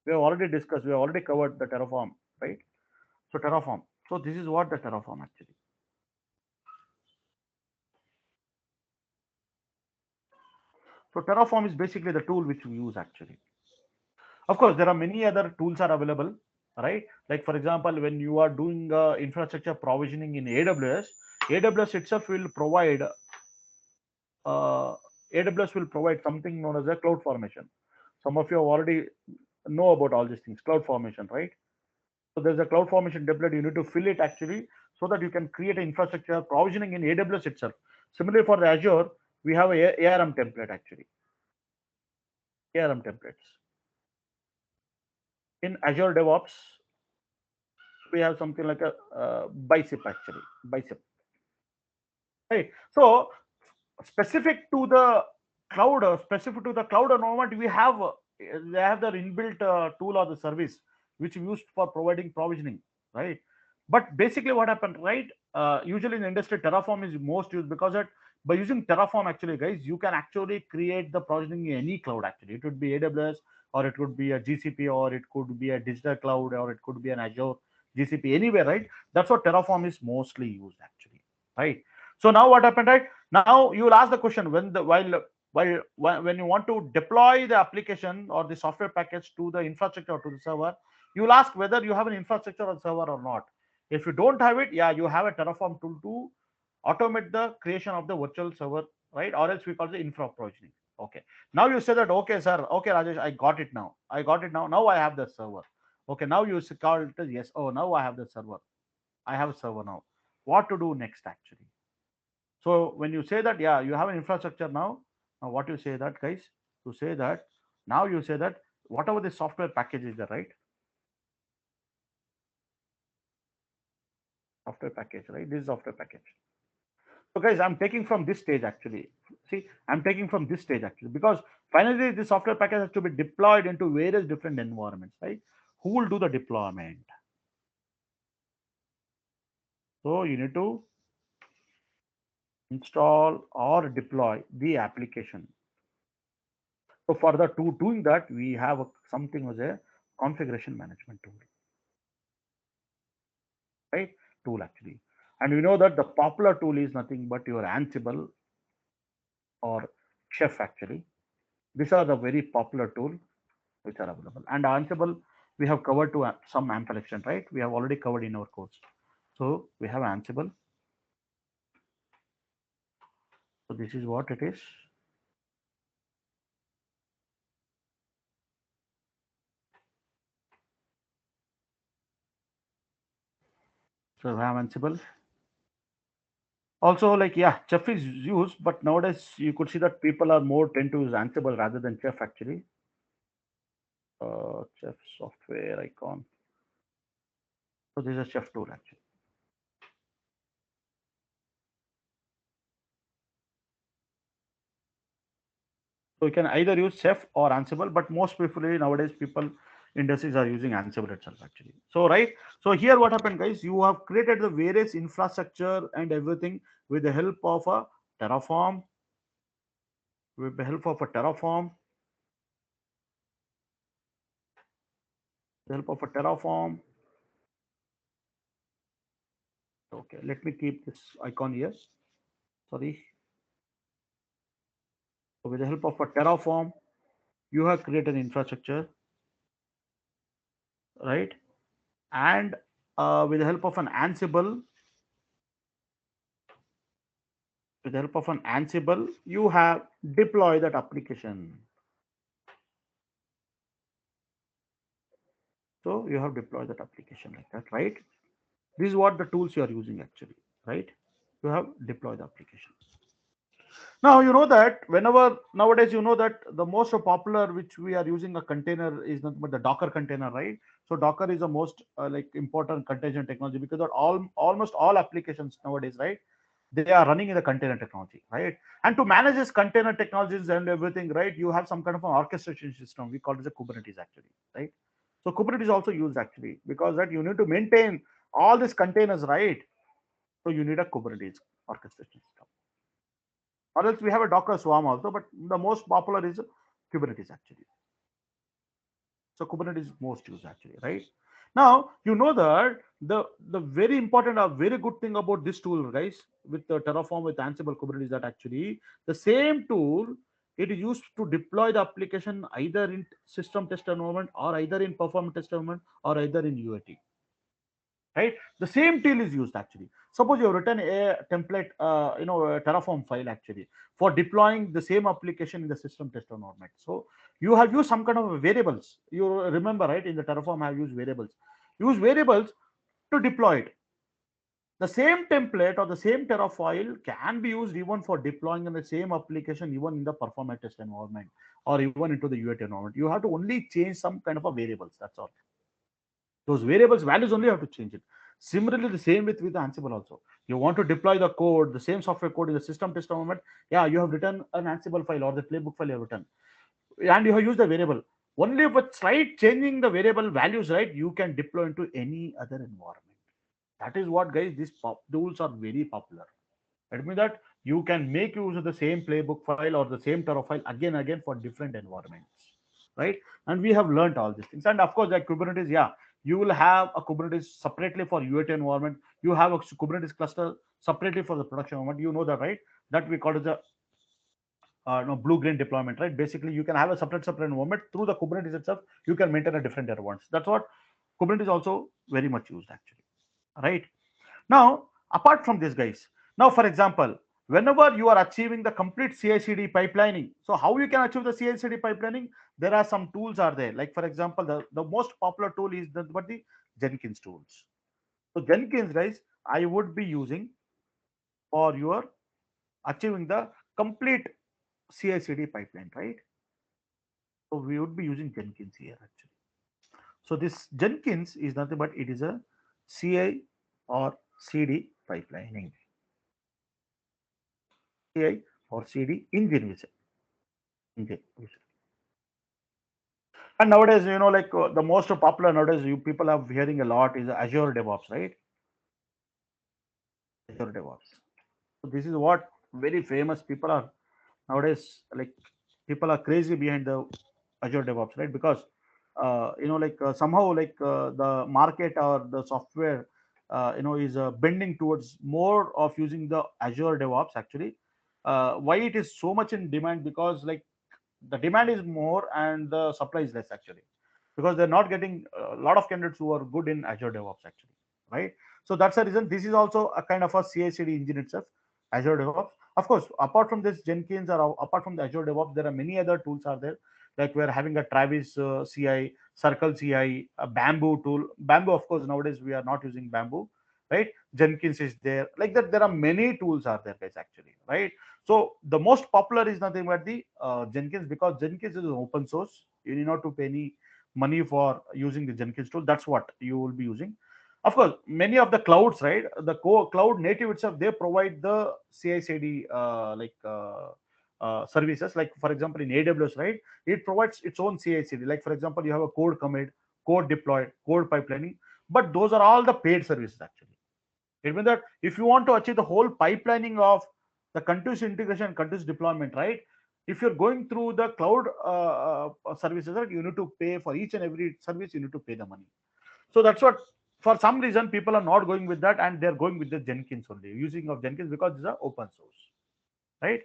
We have already discussed. We have already covered the Terraform, right? So Terraform. So this is what the Terraform actually. So Terraform is basically the tool which we use actually. Of course, there are many other tools are available, right? Like for example, when you are doing infrastructure provisioning in AWS, AWS itself will provide AWS will provide something known as a cloud formation. Some of you have already know about all these things, cloud formation, right? So there's a cloud formation template. You need to fill it actually so that you can create an infrastructure provisioning in AWS itself. Similarly, for the Azure, we have a ARM template actually. ARM templates. In Azure DevOps, we have something like a bicep actually. Bicep. Right. So specific to the specific to the cloud environment, we have they have their inbuilt tool or the service which we used for providing provisioning, right? But basically, what happened, right? Usually in the industry, Terraform is most used because that by using Terraform, actually, guys, you can actually create the provisioning in any cloud. Actually, it would be AWS or it could be a GCP or it could be a digital cloud or it could be an Azure, GCP, anywhere, right? That's what Terraform is mostly used, actually, right? So now what happened, right? Now you will ask the question when the while when you want to deploy the application or the software package to the infrastructure or to the server, you will ask whether you have an infrastructure or server or not. If you don't have it, yeah, you have a Terraform tool to automate the creation of the virtual server, right? Or else we call the infra provisioning. Okay. Now you say that, okay, sir, okay, Rajesh, I got it now. I got it now. Now I have the server. Okay, now you call it as yes. Oh, now I have the server. I have a server now. What to do next actually? So when you say that, yeah, you have an infrastructure now. Now what you say that, guys? To say that, now you say that whatever the software package is there, right? Software package, right? This is software package. So guys, I'm taking from this stage actually. See, I'm taking from this stage actually because finally the software package has to be deployed into various different environments, right? Who will do the deployment? So you need to install or deploy the application. So for the to doing that, we have something as a configuration management tool, right? Tool actually. And we know that the popular tool is nothing but your Ansible or Chef actually. These are the very popular tool which are available. And Ansible, we have covered to some ample extent, right? We have already covered in our course. So we have Ansible. So this is what it is. So we have Ansible. Also, like, yeah, Chef is used, but nowadays you could see that people are more tend to use Ansible rather than Chef actually. Chef software icon. So this is a Chef tool actually. So you can either use Chef or Ansible, but most preferably nowadays people industries are using Ansible itself actually. So right. So here what happened, guys? You have created the various infrastructure and everything with the help of a Terraform. With the help of a Terraform. The help of a Terraform. Okay, let me keep this icon here. Sorry. So with the help of a Terraform, you have created an infrastructure, right? And with the help of an Ansible, with the help of an Ansible, you have deployed that application. So you have deployed that application like that, right? This is what the tools you are using actually, right? You have deployed the application. Now you know that whenever nowadays you know that the most popular which we are using a container is nothing but the Docker container, right? So Docker is the most like important container technology because almost all applications nowadays, right? They are running in the container technology, right? And to manage this container technologies and everything, right? You have some kind of an orchestration system. We call it the Kubernetes actually, right? So Kubernetes is also used actually because that you need to maintain all these containers, right? So you need a Kubernetes orchestration system. Or else we have a Docker Swarm also, but the most popular is Kubernetes actually. So Kubernetes is most used actually, right? Now you know that the very important or very good thing about this tool, guys, with the Terraform with Ansible Kubernetes, that actually the same tool it is used to deploy the application either in system test environment or either in performance test environment or either in UAT, right? The same tool is used actually. Suppose you have written a template, a Terraform file actually for deploying the same application in the system test environment. So you have used some kind of variables. You remember, right? In the Terraform, I have used variables. Use variables to deploy it. The same template or the same Terra file can be used even for deploying in the same application, even in the performance test environment or even into the UAT environment. You have to only change some kind of a variables. That's all. Those variables values only have to change it. Similarly, the same with Ansible also. You want to deploy the code, the same software code in the system test environment. Yeah, you have written an Ansible file or the playbook file you have written, and you have used the variable. Only with slight changing the variable values, right, you can deploy into any other environment. That is what, guys, these tools are very popular. That means that you can make use of the same playbook file or the same Terra file again for different environments, right? And we have learned all these things. And of course, like Kubernetes, yeah, You will have a Kubernetes separately for UAT environment. You have a Kubernetes cluster separately for the production environment. You know that, right? That we call it the no, blue-green deployment, right? Basically, you can have a separate environment through the Kubernetes itself. You can maintain a different environments. That's what Kubernetes is also very much used actually, right? Now, apart from this, guys, now for example, whenever you are achieving the complete CI/CD pipelining, so how you can achieve the CI/CD pipelining? There are some tools are there. Like for example, the most popular tool is the Jenkins tools. So Jenkins, guys, I would be using for your achieving the complete CI/CD pipeline, right? So we would be using Jenkins here actually. So this Jenkins is nothing but it is a CI or CD pipelining. CI or CD engine wizard. Engine wizard. And nowadays, like the most popular nowadays, you people are hearing a lot is Azure DevOps, right? Azure DevOps. So this is what very famous people are nowadays. Like people are crazy behind the Azure DevOps, right? Because like somehow like the market or the software, is bending towards more of using the Azure DevOps actually. Why it is so much in demand? Because like the demand is more and the supply is less actually, because they're not getting a lot of candidates who are good in Azure DevOps actually, right? So that's the reason this is also a kind of a CI/CD engine itself, Azure DevOps. Of course, apart from this Jenkins or apart from the Azure DevOps, there are many other tools are there. Like we're having a Travis CI, Circle CI, a Bamboo tool. Bamboo, of course, nowadays we are not using Bamboo, right? Jenkins is there. Like that, there are many tools are there, guys, actually, right? So the most popular is nothing but the Jenkins, because Jenkins is an open source. You need not to pay any money for using the Jenkins tool. That's what you will be using. Of course, many of the clouds, right? The cloud native itself, they provide the CI/CD services. Like for example, in AWS, right? It provides its own CI/CD. Like for example, you have a code commit, code deploy, code pipelining. But those are all the paid services actually. It means that if you want to achieve the whole pipelining of the continuous integration, continuous deployment, right? If you're going through the cloud services, right, you need to pay for each and every service. You need to pay the money. So that's what. For some reason, people are not going with that, and they're going with the Jenkins only, using of Jenkins because it's a open source, right?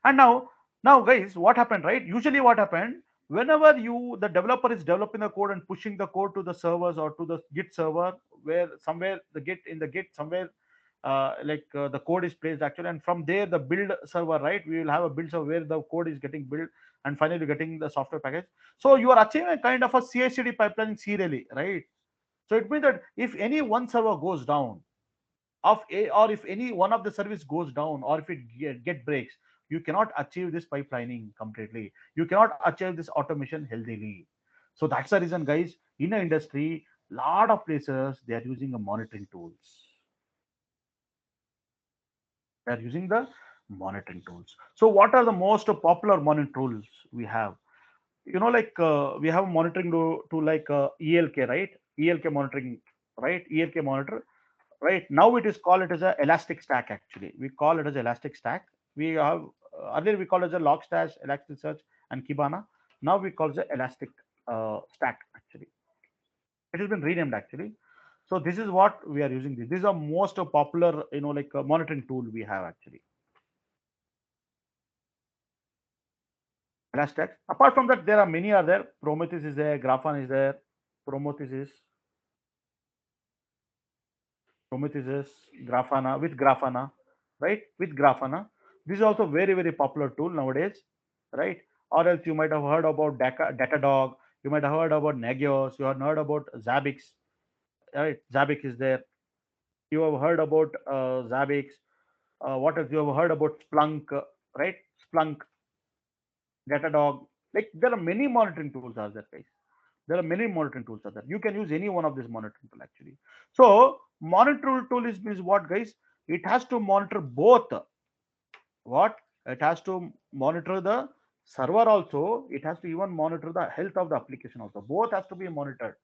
And now guys, what happened, right? Usually what happened, whenever the developer is developing the code and pushing the code to the servers or to the Git server, where somewhere the Git in the Git somewhere the code is placed actually, and from there the build server, right? We will have a build server where the code is getting built and finally getting the software package. So you are achieving a kind of a CI/CD pipeline serially, right? So it means that if any one server goes down, or if any one of the service goes down, or if it get breaks, you cannot achieve this pipelining completely. You cannot achieve this automation healthily. So that's the reason, guys, in the industry, lot of places they are using a monitoring tools. They are using the monitoring tools. So what are the most popular monitoring tools we have? Like we have a monitoring tool like ELK, right? ELK monitoring, right? ELK monitor. Right now, it is called it as a elastic stack. Actually, we call it as elastic stack. We have earlier we called it as a Logstash, Elasticsearch, and Kibana. Now we call it the elastic stack. Actually, it has been renamed actually. So this is what we are using. This is a most popular, like monitoring tool we have actually. Elastic. Apart from that, there are many other. Prometheus is there. Grafana is there. Prometheus is Prometheus is Grafana with Grafana, right? With Grafana. This is also very popular tool nowadays, right? Or else you might have heard about Datadog. You might have heard about Nagios. You have heard about Zabbix, right? Zabbix is there. You have heard about Zabbix. What else? You have heard about Splunk, right? Splunk, Datadog. Like there are many monitoring tools out there, guys. There are many monitoring tools out there. You can use any one of these monitoring tool actually. So monitor tool is means what, guys? It has to monitor both. What? It has to monitor the server also. It has to even monitor the health of the application also. Both has to be monitored.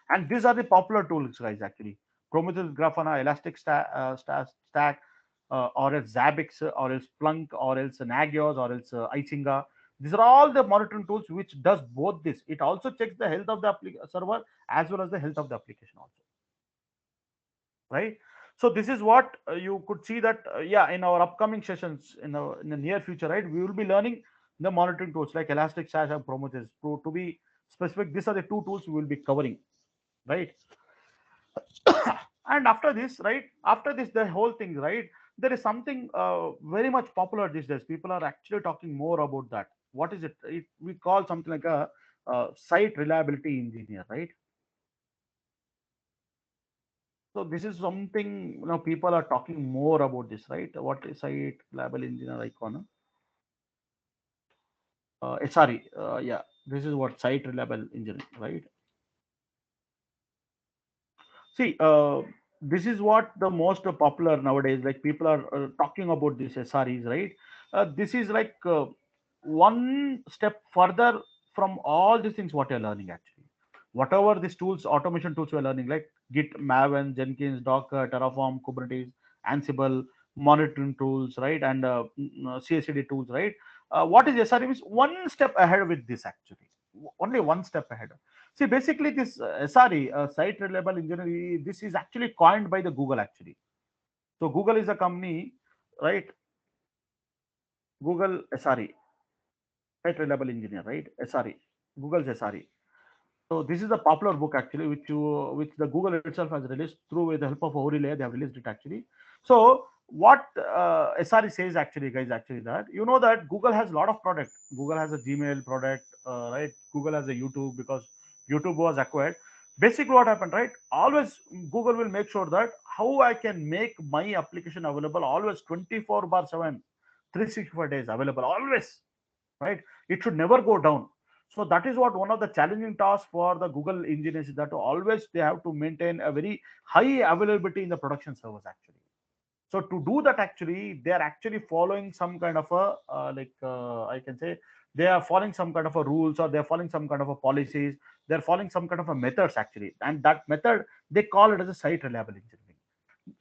And these are the popular tools, guys. Actually, Prometheus, Grafana, Elastic Stack, or else Zabbix, or else Splunk, or else Nagios, or else Icinga. These are all the monitoring tools which does both this. It also checks the health of the server as well as the health of the application also, right? So this is what you could see that yeah, in our upcoming sessions in the near future, right, we will be learning the monitoring tools like Elasticsearch and Prometheus. To be specific, these are the two tools we will be covering, right? And after this, right, after this, the whole thing, right, there is something very much popular these days. People are actually talking more about that. What is it? We call something like a site reliability engineer, right? So this is something, people are talking more about this, right? What is site reliable engineer icon? SRE, yeah, this is what site reliable engineering, right? See, this is what the most popular nowadays. Like people are talking about this SREs, right? This is like one step further from all these things what you're learning actually. Whatever these tools, automation tools you're learning, like Git, Maven, Jenkins, Docker, Terraform, Kubernetes, Ansible, monitoring tools, right, and CI/CD tools, right? What is SRE is one step ahead with this actually. Only one step ahead. See, basically, this SRE, Site Reliable Engineering, this is actually coined by the Google actually. So Google is a company, right? Google SRE, Site Reliable Engineer, right? SRE, Google's SRE. So this is a popular book actually, which the Google itself has released through with the help of Overlay. They have released it actually. So what SRE says actually, guys, actually that that Google has a lot of product. Google has a Gmail product, right? Google has a YouTube because YouTube was acquired. Basically, what happened, right? Always Google will make sure that how I can make my application available always 24/7, 365 days available always, right? It should never go down. So that is what one of the challenging tasks for the Google engineers is that always they have to maintain a very high availability in the production servers actually. So to do that actually they are actually following some kind of a I can say they are following some kind of a rules, or they're following some kind of a policies. They're following some kind of a methods actually, and that method they call it as a site reliable engineering.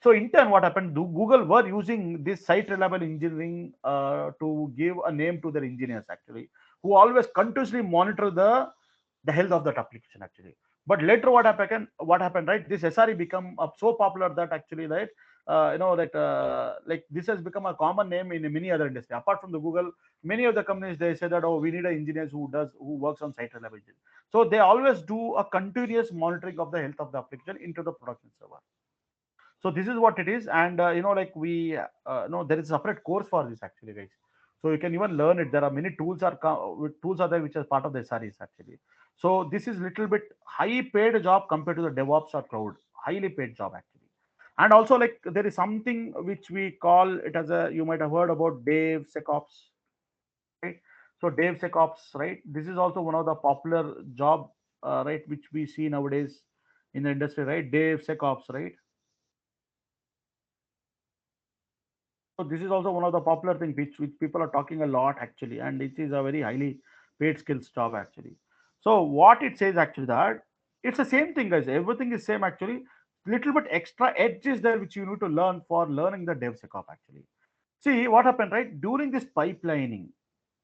So in turn, what happened? Google were using this site reliable engineering to give a name to their engineers actually, who always continuously monitor the health of that application actually. But later, what happened? What happened? Right? This SRE become so popular that actually, right? That like this has become a common name in many other industry. Apart from the Google, many of the companies they say that, oh, we need an engineers who works on site reliability. So they always do a continuous monitoring of the health of the application into the production server. So this is what it is. And like we there is a separate course for this actually, guys. So you can even learn it. There are many tools tools are there which are part of the SREs actually. So this is little bit high paid job compared to the DevOps or cloud. Highly paid job actually. And also, like, there is something which we call it as a, you might have heard about DevSecOps, right? So DevSecOps, right, this is also one of the popular job, right, which we see nowadays in the industry, right? DevSecOps, right? So this is also one of the popular things which people are talking a lot actually, and it is a very highly paid skills job actually. So what it says actually that it's the same thing, guys. Everything is same actually. Little bit extra edge is there which you need to learn for learning the DevSecOps actually. See what happened, right? During this pipelining,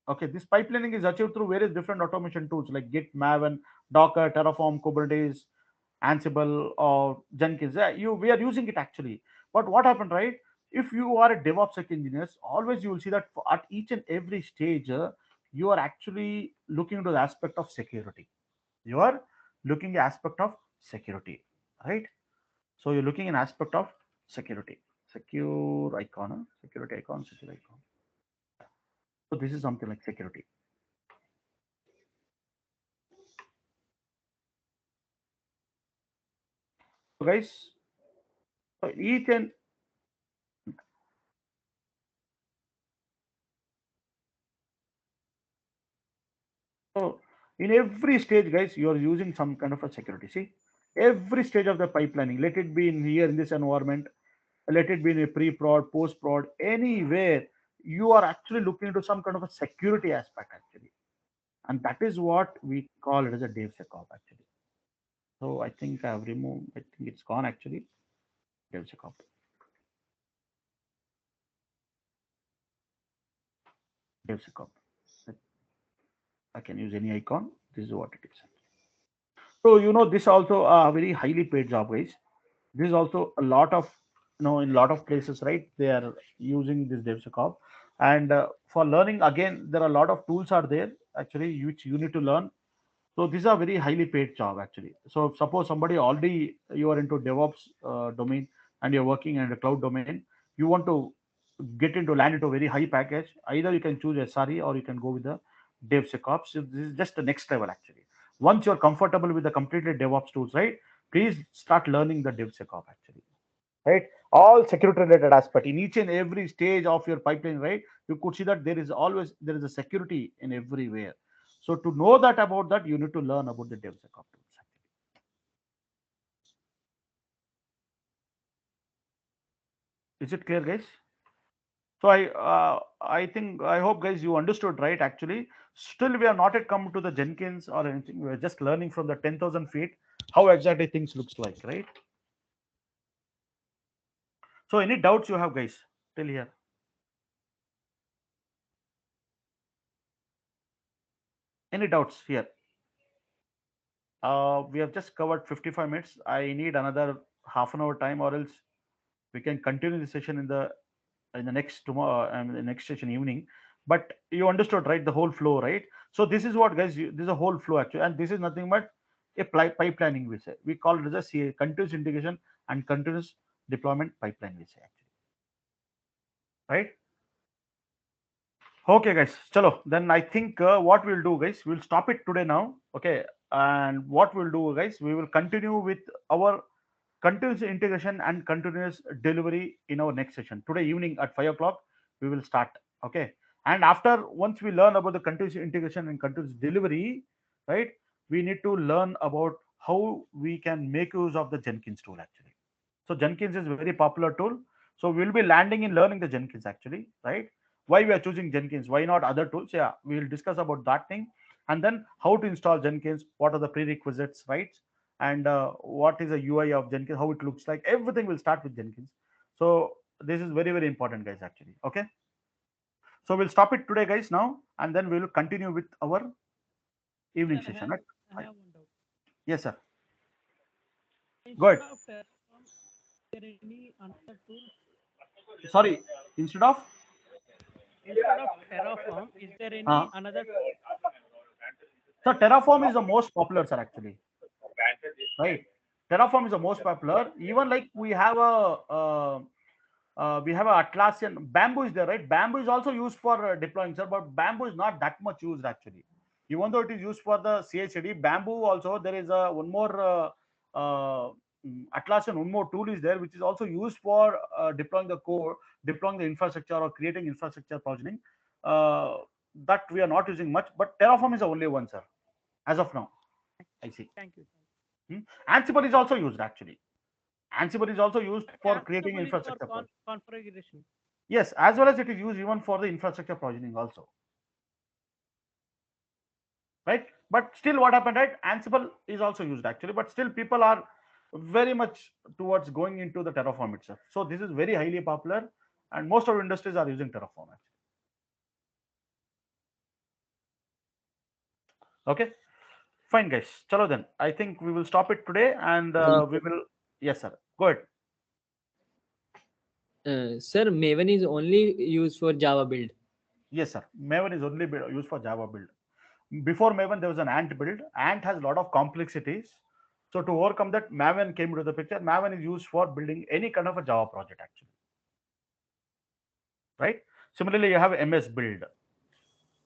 okay, this pipelining is achieved through various different automation tools like Git, Maven, Docker, Terraform, Kubernetes, Ansible, or Jenkins. Yeah, we are using it actually. But what happened, right? If you are a DevOps engineers, always you will see that at each and every stage, you are actually looking into the aspect of security. You are looking at aspect of security, right? So you're looking an aspect of security. Secure icon, security icon, secure icon. So this is something like security. So guys, so each and so in every stage, guys, you are using some kind of a security. See, every stage of the pipelining, let it be in here in this environment, let it be in a pre-prod, post-prod, anywhere, you are actually looking into some kind of a security aspect actually, and that is what we call it as a DevSecOps actually. So I think I have removed. I think it's gone actually. DevSecOps, DevSecOps. I can use any icon. This is what it is. So this also a very highly paid job, guys. This is also a lot of in a lot of places, right? They are using this DevSecOps, and for learning again, there are a lot of tools are there actually which you need to learn. So these are very highly paid job actually. So suppose somebody already you are into DevOps domain and you're working in the cloud domain, you want to get into land into a very high package. Either you can choose SRE or you can go with the DevSecOps. So this is just the next level actually. Once you're comfortable with the completely DevOps tools, right? Please start learning the DevSecOps actually, right? All security related aspect in each and every stage of your pipeline, right? You could see that there is a security in everywhere. So to know that about that, you need to learn about the DevSecOps tools. Is it clear, guys? So I think I hope guys you understood, right? Actually, still we are not yet come to the Jenkins or anything. We are just learning from the 10,000 feet how exactly things looks like, right? So any doubts you have, guys, till here? Any doubts here? We have just covered 55 minutes. I need another half an hour time, or else we can continue the session in the next tomorrow and the next session evening. But you understood, right? The whole flow, right? So this is what, guys. This is a whole flow actually, and this is nothing but a pipelining. We say we call it as a continuous integration and continuous deployment pipeline. We say actually, right? Okay, guys. Chalo. Then I think what we'll do, guys, we'll stop it today now. Okay. And what we'll do, guys, we will continue with our continuous integration and continuous delivery in our next session. Today evening at 5 o'clock, we will start. Okay. And after, once we learn about the continuous integration and continuous delivery, right, we need to learn about how we can make use of the Jenkins tool actually. So Jenkins is a very popular tool. So we'll be landing in learning the Jenkins actually, right? Why we are choosing Jenkins? Why not other tools? Yeah, we will discuss about that thing, and then how to install Jenkins. What are the prerequisites, right? And what is the UI of Jenkins? How it looks like? Everything will start with Jenkins. So this is very important, guys. Actually, okay. So we'll stop it today, guys. Now, and then we will continue with our evening Sir, session. Right? I have one doubt. Yes, sir. Go Instead ahead. of Terraform, is there any another tool? Sorry. Instead of Instead of Terraform, is there uh, any another? so Terraform is the most popular, sir. Actually, right? Terraform is the most popular. Even like we have a Atlassian Bamboo is there, right? Bamboo is also used for deploying, sir, but Bamboo is not that much used actually. Even though it is used for the CI/CD, Bamboo also there is a one more Atlassian one more tool is there which is also used for deploying the core, deploying the infrastructure or creating infrastructure provisioning. That we are not using much, but Terraform is the only one, sir, as of now. I see. Thank you. Hmm. Ansible is also used actually. Ansible is also used But for creating Ansible is for infrastructure. configuration. Yes, as well as it is used even for the infrastructure provisioning also, right? But still, what happened, right? Ansible is also used actually, but still people are very much towards going into the Terraform itself. So this is very highly popular, and most of industries are using Terraform actually. Okay, fine, guys. Chalo then. I think we will stop it today, and we will. Yes, sir. Go ahead. Sir, Maven is only used for Java build. Yes, sir. Maven is only used for Java build. Before Maven, there was an Ant build. Ant has a lot of complexities. So to overcome that, Maven came into the picture. Maven is used for building any kind of a Java project, actually. Right? Similarly, you have MS build.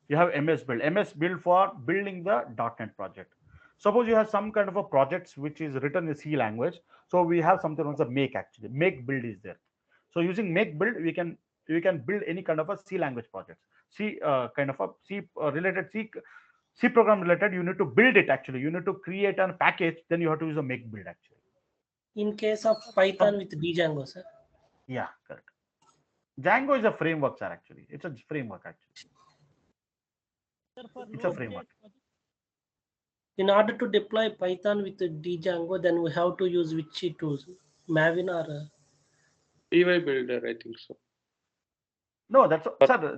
You have MS build. MS build for building the .NET project. Suppose you have some kind of a project which is written in C language. So we have something on the make actually. Make build is there. So using make build, we can build any kind of a C language project. C kind of a C related C program related. You need to build it actually. You need to create a package. Then you have to use a make build actually. In case of Python with Django, sir. Yeah, correct. Django is a framework, sir. Actually, it's a framework actually. Sir, for It's a framework. In order to deploy Python with Django, then we have to use which tools? Maven or EY Builder, I think so. No, that's sir.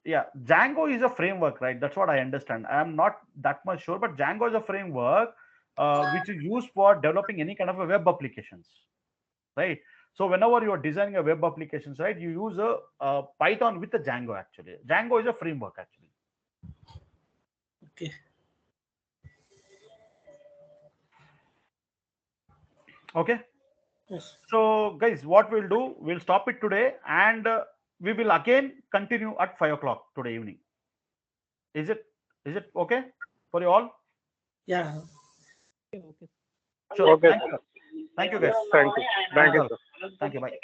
yeah, Django is a framework, right? That's what I understand. I am not that much sure, but Django is a framework which is used for developing any kind of a web applications, right? So whenever you are designing a web applications, right, you use a Python with a Django. Actually, Django is a framework actually. Okay. Okay. Yes. So guys, what we'll do, we'll stop it today, and we will again continue at 5 o'clock today evening. Is it okay for you all? Yeah. Okay. Sure. Okay, Thank you. Thank you, guys. thank you. Thank you, sir. Thank you. Bye.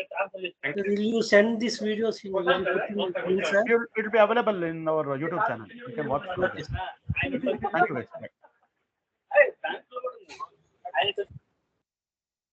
Will you send these videos in very quickly, please, sir? It will be available in our YouTube channel. You can watch it. Okay. Thank you, guys. Bye.